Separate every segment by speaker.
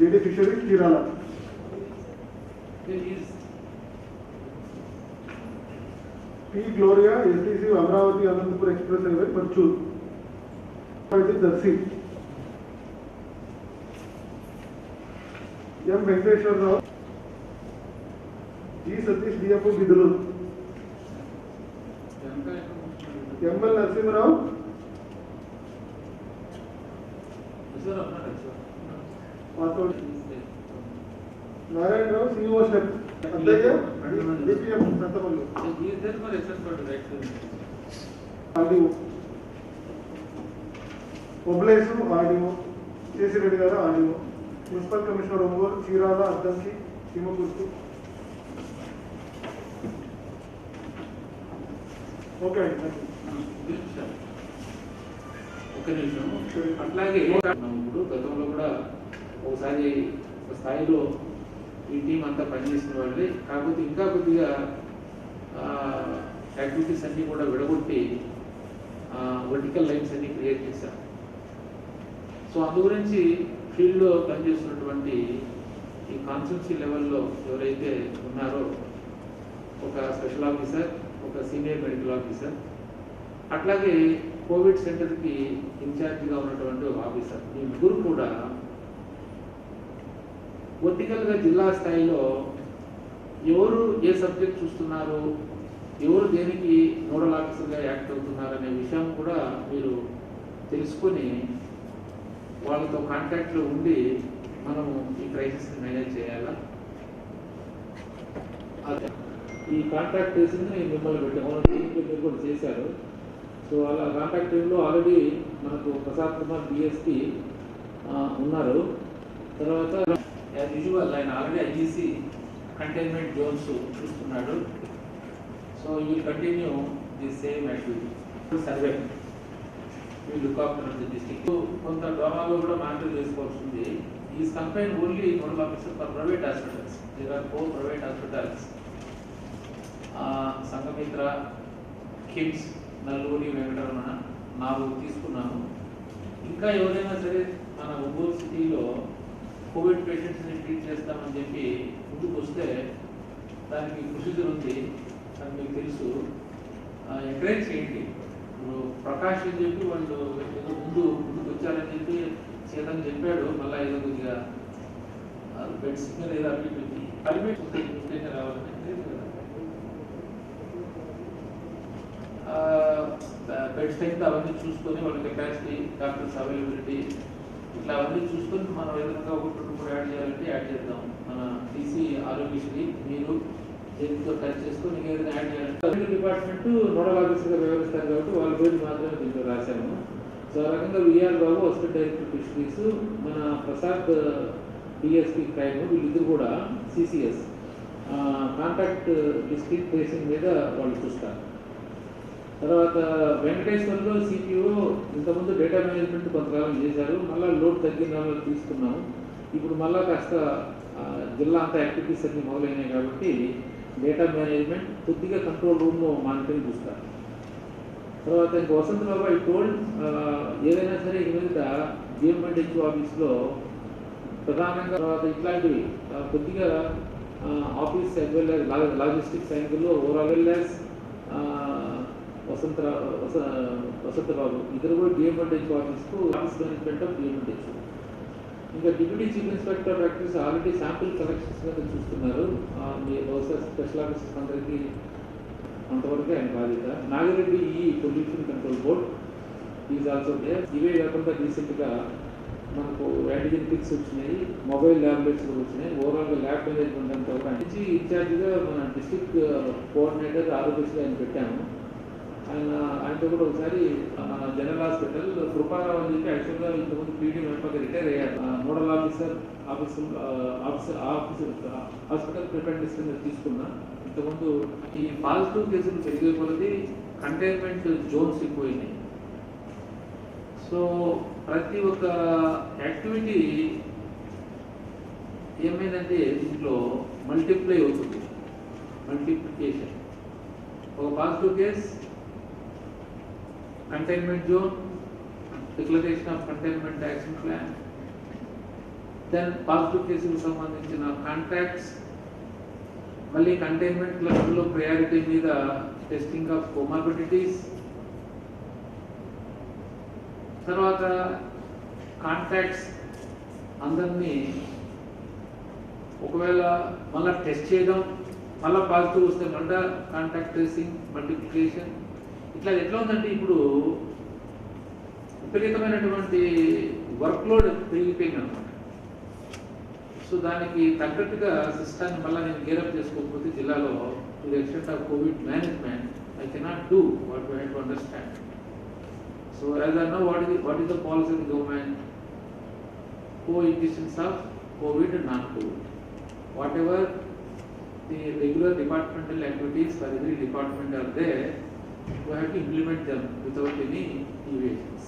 Speaker 1: JD Fisheries, Chirala. P. Gloria, STC, Amravati, Anantapur Express Highway, Parchur. Darsi. M. Venkateshwar Rao. G. Satish, DFO, Bidalur. M. L. Narasimha Rao. Narayan Rao, CEO Step. Adaya, DPM, Santamallu. Audio. Oblesu, audio. J.C. Reddy Garu, audio. Municipal Commissioner Ongor, Chirala, Addanki, Simapurku. Okay.
Speaker 2: ఒక నిమిషం. అట్లాగే ఇప్పుడు గతంలో కూడా ఒకసారి స్థాయిలో ఈ team అంతా పనిచేసిన వాళ్ళే, కాకపోతే ఇంకా కొద్దిగా యాక్టివిటీస్ అన్నీ కూడా విడగొట్టి వర్టికల్ లైన్స్ అన్ని క్రియేట్ చేశాం. సో అందు గురించి ఫీల్డ్లో పనిచేస్తున్నటువంటి ఈ కాన్స్టిట్యున్సీ లెవెల్లో ఎవరైతే ఉన్నారో ఒక స్పెషల్ ఆఫీసర్, ఒక సీనియర్ మెడికల్ ఆఫీసర్, అట్లాగే కోవిడ్ సెంటర్కి ఇన్ఛార్జిగా ఉన్నటువంటి ఒక ఆఫీసర్, ఈ ముగ్గురు కూడా వర్టికల్గా జిల్లా స్థాయిలో ఎవరు ఏ సబ్జెక్ట్ చూస్తున్నారు, ఎవరు దేనికి నోడల్ ఆఫీసర్గా యాక్ట్ అవుతున్నారు అనే విషయం కూడా మీరు తెలుసుకొని వాళ్ళతో కాంటాక్ట్లో ఉండి మనము ఈ క్రైసిస్ని మేనేజ్ చేయాలా. ఈ కాంటాక్ట్ చేసింది మిమ్మల్ని పెట్టాము, దీనికి మీరు కూడా చేశారు. సో అలా కాంటాక్ట్ టీంలో ఆల్రెడీ మనకు ప్రసాద్ కుమార్ డిఎస్పీ ఉన్నారు. తర్వాత యాజ్ యూజువల్ ఆయన ఆల్రెడీ ఐజీసీ కంటైన్మెంట్ జోన్స్ చూస్తున్నాడు. So you will continue the same activity. సర్వే you look after the district. కొంత డోమాలో కూడా మానిటర్ చేసుకోవాల్సింది. ఈజ్ కంపైన్ only nodal officer for private hospitals. There are 4 private hospitals, Sanghamitra, KIMS, Nalluri, Venkataramana 4 తీసుకున్నాము. ఇంకా ఎవరైనా సరే మన ఒంగోలు సిటీలో కోవిడ్ పేషెంట్స్ని ట్రీట్ చేస్తామని చెప్పి ముందుకు వస్తే దానికి ప్రొసీజర్ ఉంది, అది మీకు తెలుసు. ఎంకరేజ్ చేయండి. ఇప్పుడు ప్రకాష్ అని చెప్పి వాళ్ళు ఏదో ముందుకు వచ్చారని చెప్పి చేతని చెప్పాడు. మళ్ళీ ఏదో కొద్దిగా బెడ్ సిగ్నల్ ఏదో అడ్మిట్ రావాలని బెడ్ స్ట్రెంగ్త్ అవన్నీ చూసుకొని వాళ్ళ కెపాసిటీ, డాక్టర్స్ అవైలబిలిటీ, ఇట్లా అవన్నీ చూసుకొని మనం ఏదైనా ఒక 2 యాడ్ చేయాలంటే యాడ్ చేద్దాం. మన టీసీ ఆరోగ్యశ్రీ మీరు చేతితో టచ్ చేసుకొని ఇంకా ఏదైనా యాడ్ చేయాలంటే డిపార్ట్మెంట్ నోడల్ ఆఫీసర్గా వ్యవహరిస్తారు కాబట్టి వాళ్ళ పేరు మాత్రమే దీంట్లో రాశాము. సో ఆ రకంగా విఆర్ బాబు హాస్పిటల్ డైరెక్టర్ ఫిషరీస్, మన ప్రసాద్ డిఎస్పీ క్రైమ్, వీళ్ళిద్దరు కూడా సిసిఎస్ కాంటాక్ట్ డిస్ట్రిక్ట్ ట్రేసింగ్ మీద వాళ్ళు చూస్తారు. తర్వాత వెంకటేశ్వర్లో సిపిఓ ఇంతకుముందు డేటా మేనేజ్మెంట్ కొంతకాలం చేశారు, మళ్ళీ లోడ్ తగ్గిన వాళ్ళు తీసుకున్నాము. ఇప్పుడు మళ్ళీ కాస్త జిల్లా అంతా యాక్టివిటీస్ అన్ని మొదలైనాయి కాబట్టి డేటా మేనేజ్మెంట్ కొద్దిగా కంట్రోల్ రూమ్ మానిటరింగ్ చూస్తారు. తర్వాత ఇంకా వసంతరావు ఐ టోల్డ్ ఏదైనా సరే ఈ మీద జిఎంఎండ్హెచ్ఓ ఆఫీస్లో ప్రధానంగా తర్వాత ఇట్లాంటివి కొద్దిగా office as well as logistics యాంగిల్లో ఓవరాల్ వెల్ యాజ్ వసంతబాబు ఇద్దరు కూడా డిఎంఎండ్హెచ్ఓ ఆఫీస్కు ఆఫీస్ మేనేజ్మెంట్ ఆఫ్ డిఎంఎండ్హెచ్ఓ. ఇంకా deputy chief inspector practice already sample collections మీద చూస్తున్నారు. మీ బహుశా స్పెషల్ ఆఫీసర్స్ అందరికీ అంతవరకు ఆయన బాధ్యత. నాగిరెడ్డి ఈ pollution control board is also there. ఇవే కాకుండా రీసెంట్గా మనకు యాంటిజెన్ కిట్స్ వచ్చినాయి, మొబైల్ ల్యాబ్లెట్స్ కూడా వచ్చినాయి. ఓవరాల్గా ల్యాబ్ మేనేజ్మెంట్ అంతా కూడా నుంచి ఇన్ఛార్జిగా మన డిస్ట్రిక్ట్ కోఆర్డినేటర్ ఆరోగ్యశ్రీ ఆయన పెట్టాము. ఆయనతో కూడా ఒకసారి మన జనరల్ హాస్పిటల్ కృపారావు అని చెప్పి యాక్చువల్గా ఇంతకుముందు పీడీ మెంబర్గా రిటైర్ అయ్యారు. నోడల్ ఆఫీసర్ హాస్పిటల్ ప్రిపేర్నెస్ కింద తీసుకున్నా. ఇంతకుముందు ఈ పాజిటివ్ కేసులు పెరిగే కొలది కంటైన్మెంట్ జోన్స్ ఎక్కువైనాయి. సో ప్రతి ఒక్క యాక్టివిటీ ఏమైందంటే దీంట్లో మల్టిప్లై అవుతుంది, మల్టిప్లికేషన్. ఒక positive case, containment zone, declaration of containment action plan, then positive కేసులకు సంబంధించిన కాంటాక్ట్స్, మళ్ళీ కంటైన్మెంట్ క్లస్టర్లో ప్రయారిటీ మీద టెస్టింగ్ ఆఫ్ కోమార్బిడిటీస్, తర్వాత కాంటాక్ట్స్ అందరినీ ఒకవేళ మళ్ళీ టెస్ట్ చేయడం, మళ్ళీ పాజిటివ్ వస్తే మళ్ళీ కాంటాక్ట్ ట్రేసింగ్, మల్టిప్లికేషన్, ఇట్లా ఎట్లా ఉందంటే ఇప్పుడు విపరీతమైనటువంటి వర్క్లోడ్ పెరిగిపోయింది అనమాట. సో దానికి తగ్గట్టుగా సిస్టాన్ని మళ్ళీ నేను గేరప్ చేసుకోకపోతే జిల్లాలో to the extent of Covid management I cannot do what we have to understand. So as I know what is the policy of the government, coexistence of COVID and non-COVID. Whatever the regular departmental activities for every department are there, we have to implement them without any deviations.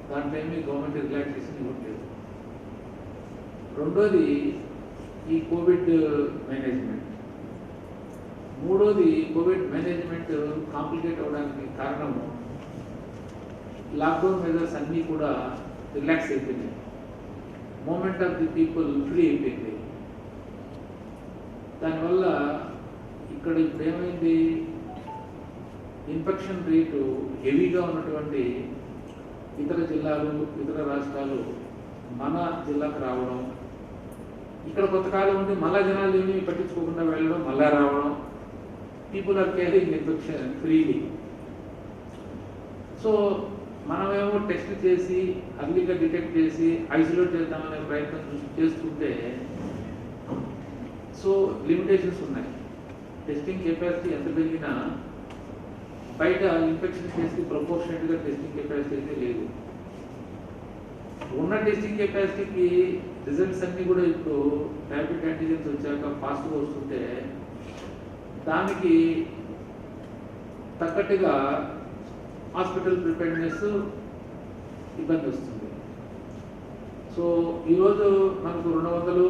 Speaker 2: That time government relaxation ఇవ్వట్లేదు. రెండోది ఈ covid management. మూడోది covid management complicate అవడానికి కారణము lockdown measures అన్నీ కూడా relax అయిపోయినాయి. Movement of the people free అయిపోయింది. దానివల్ల ఇక్కడ ఇప్పుడు ఏమైంది, ఇన్ఫెక్షన్ రేటు హెవీగా ఉన్నటువంటి ఇతర జిల్లాలు, ఇతర రాష్ట్రాలు మన జిల్లాకు రావడం, ఇక్కడ కొంతకాలం ఉండి మళ్ళా జనాలు ఏమీ పట్టించుకోకుండా వెళ్ళడం, మళ్ళా రావడం, people are carrying infection freely. So మనమేమో టెస్ట్ చేసి అర్లీగా డిటెక్ట్ చేసి ఐసోలేట్ చేద్దామనే ప్రయత్నం చేస్తుంటే సో లిమిటేషన్స్ ఉన్నాయి. టెస్టింగ్ కెపాసిటీ ఎంత పెరిగినా బయట ఇన్ఫెక్షన్ కేసుకి ప్రపోర్షనేట్గా టెస్టింగ్ కెపాసిటీ అయితే లేదు. ఉన్న టెస్టింగ్ కెపాసిటీకి రిజల్ట్స్ అన్నీ కూడా ఇప్పుడు ర్యాపిడ్ యాంటీజెన్స్ వచ్చాక ఫాస్ట్గా వస్తుంటే దానికి తగ్గట్టుగా హాస్పిటల్ ప్రిపేర్నెస్ ఇబ్బంది వస్తుంది. సో ఈరోజు మనకు 200,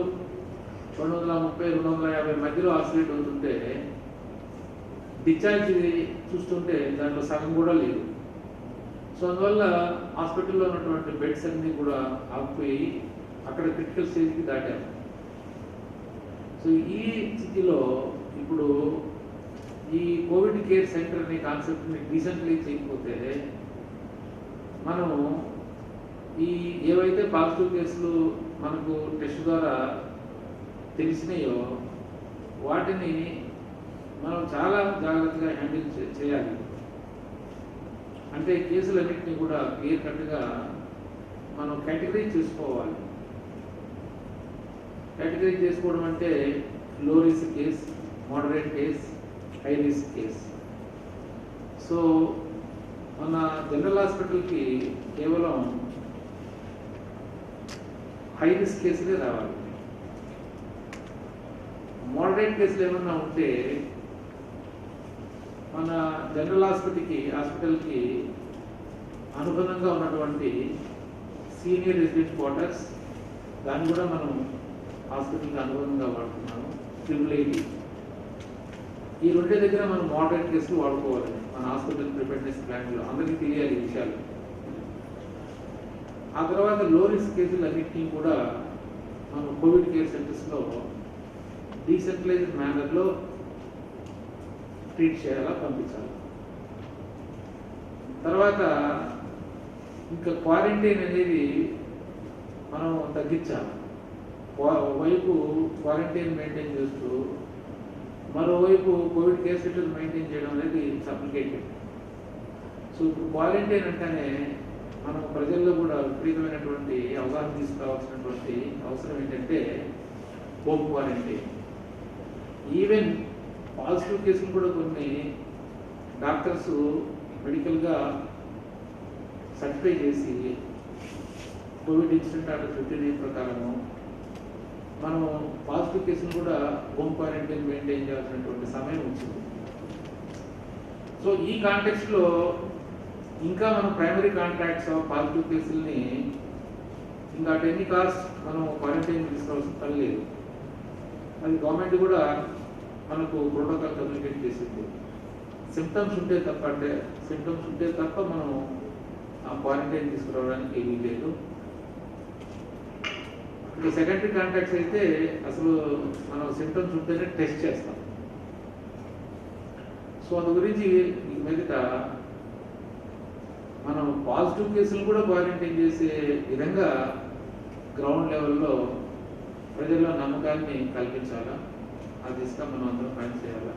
Speaker 2: 230, 250 మధ్యలో ఆసిలేట్ అవుతుంటే డిశ్చార్జ్ చూస్తుంటే దాంట్లో సగం కూడా లేదు. సో అందువల్ల హాస్పిటల్లో ఉన్నటువంటి బెడ్స్ అన్నీ కూడా ఆగిపోయి అక్కడ క్రిటికల్ స్టేజ్కి దాటారు. సో ఈ స్థితిలో ఇప్పుడు ఈ కోవిడ్ కేర్ సెంటర్ అనే కాన్సెప్ట్ని డీసెంట్రలైజ్ చేయకపోతే మనము ఈ ఏవైతే పాజిటివ్ కేసులు మనకు టెస్ట్ ద్వారా తెలిసినాయో వాటిని మనం చాలా జాగ్రత్తగా హ్యాండిల్ చేయాలి. అంటే కేసులన్నింటినీ కూడా క్లియర్ కట్గా మనం కేటగిరైజ్ చేసుకోవాలి. కేటగిరైజ్ చేసుకోవడం అంటే లో risk case, moderate case, high risk case. So మన జనరల్ హాస్పిటల్కి కేవలం హై రిస్క్ కేసులే రావాలి. మోడరేట్ కేసులు ఏమన్నా ఉంటే మన జనరల్ హాస్పిటల్కి అనుగుణంగా ఉన్నటువంటి సీనియర్ రెసిడెంట్ క్వార్టర్స్ దాన్ని కూడా మనం హాస్పిటల్కి అనుగుణంగా వాడుతున్నాము. 888 ఈ రెండే దగ్గర మనం మోడరేట్ కేసులు వాడుకోవాలి. మన హాస్పిటల్ ప్రిపేర్నెస్ ప్లాన్లో అందరికీ తెలియాలి ఈ విషయాలు. ఆ తర్వాత లో రిస్క్ కేసులు అన్నింటినీ కూడా మనం కోవిడ్ కేర్ సెంటర్స్లో డీసెంట్రలైజ్డ్ మేనర్లో ట్రీట్ చేయాలా, పంపించాలి. తర్వాత ఇంకా క్వారంటైన్ అనేది మనం తగ్గించాలి. ఒకవైపు క్వారంటైన్ మెయింటైన్ చేస్తూ మరోవైపు కోవిడ్ కేర్ సెంటర్ మెయింటైన్ చేయడం అనేది కాంప్లికేటెడ్. సో ఇప్పుడు క్వారంటైన్ అంటేనే మనం ప్రజల్లో కూడా విపరీతమైనటువంటి అవగాహన తీసుకురావాల్సినటువంటి అవసరం ఏంటంటే హోమ్ క్వారంటైన్. ఈవెన్ పాజిటివ్ కేసులు కూడా కొన్ని డాక్టర్స్ మెడికల్గా సర్టిఫై చేసి కోవిడ్ ఇన్సిడెంట్ ఆర్డర్ 59 ప్రకారము మనం పాజిటివ్ కేసులు కూడా హోమ్ క్వారంటైన్ మెయింటైన్ చేయాల్సినటువంటి సమయం వచ్చింది. సో ఈ కాంటెక్స్ట్లో ఇంకా మనం ప్రైమరీ కాంటాక్ట్స్ ఆఫ్ పాజిటివ్ కేసుల్ని ఇంకా అట్ ఎనీ కాస్ట్ మనం క్వారంటైన్ తీసుకోవాల్సిన పని లేదు. అది గవర్నమెంట్ కూడా మనకు ప్రోటోకాల్ కమ్యూనికేట్ చేసింది. సిమ్టమ్స్ ఉంటే తప్ప మనం ఆ క్వారంటైన్ తీసుకురావడానికి ఏమీ లేదు. ఇంకా సెకండరీ కాంటాక్ట్స్ అయితే అసలు మనం సిమ్టమ్స్ ఉంటేనే టెస్ట్ చేస్తాం. సో అందు గురించి ఈ మీదట మనం పాజిటివ్ కేసులు కూడా క్వారంటైన్ చేసే విధంగా గ్రౌండ్ లెవెల్లో ప్రజల్లో నమ్మకాన్ని కల్పించాలా, ఆ దిశగా మనం అందరం పని చేయాలా.